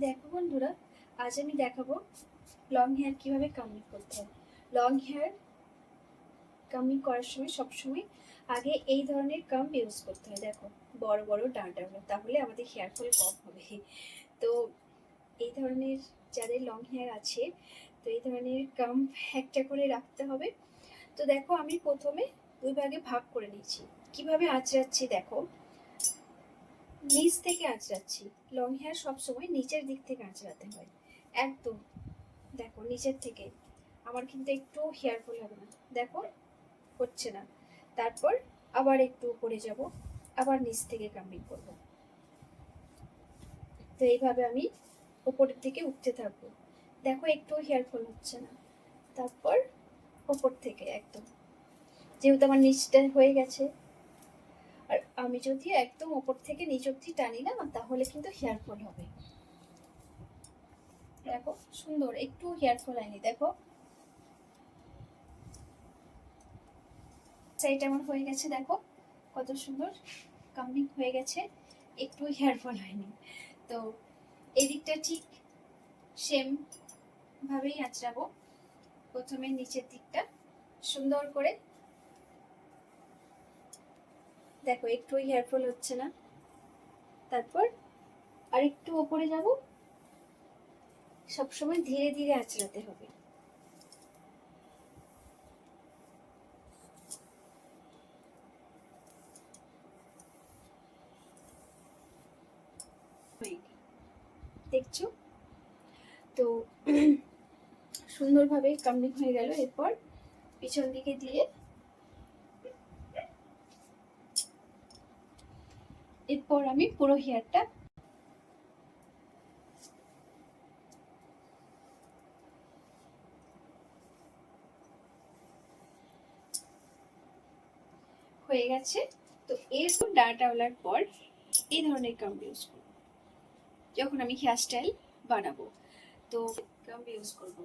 দেখো বন্ধুরা, আজ আমি দেখাবো লং হেয়ার কিভাবে কামিং করতে হয়। লং হেয়ার কামিং করার সময় সবসময় আগে এই ধরনের কাম্ব ইউজ করতে হয়। দেখো বড় বড় ডাঁটাগুলো, তাহলে আমাদের হেয়ার ফল কম হবে। তো এই ধরনের যাদের লং হেয়ার আছে, তো এই ধরনের কাম্ব একটা করে রাখতে হবে। তো দেখো আমি প্রথমে দুই ভাগে ভাগ করে নিয়েছি। কিভাবে আঁচড়াচ্ছি দেখো, নিচ থেকে আঁচড়াচ্ছি। লং হেয়ার সবসময় নিচের দিক থেকে আঁচড়াতে হয়, একদম। দেখো নিচের থেকে, আমার কিন্তু একটু হেয়ার ফল হবে না, দেখো হচ্ছে না। তারপর আবার একটু উপরে যাব, আবার নিচ থেকে কামিং করব। তো এইভাবে আমি উপরের দিকে উঠতে থাকবো। দেখো একটু হেয়ার ফল হচ্ছে না। তারপর উপর থেকে একদম, যেহেতু আমার নিচটা হয়ে গেছে, আর আমি যদি একদম উপর থেকে নিচ অব্দি টানি না, তাহলে কিন্তু হেয়ার ফল হবে। দেখো সুন্দর একটু হেয়ার ফল হয়নি, দেখো সাইড আমার হয়ে গেছে। দেখো কত সুন্দর কামিং হয়ে গেছে, একটু হেয়ার ফল হয়নি। তো এদিকটা ঠিক সেম ভাবেই আঁচড়াবো। প্রথমে নিচের দিকটা সুন্দর করে, দেখো একটু হেয়ার ফল হচ্ছে না। তারপর আরেকটু উপরে যাব, সবসময় ধীরে ধীরে আঁচড়াতে হবে। দেখছো তো সুন্দরভাবে কামিং হয়ে গেল। এরপর পিছন দিকে দিয়ে, এরপর আমি পুরো হেয়ারটা হয়ে গেছে। তো এরপর ডাটা ওলার পর এই ধরনের কাম্ব ইউজ করবো যখন আমি হেয়ার স্টাইল বানাবো। তো কাম্ব ইউজ করবো।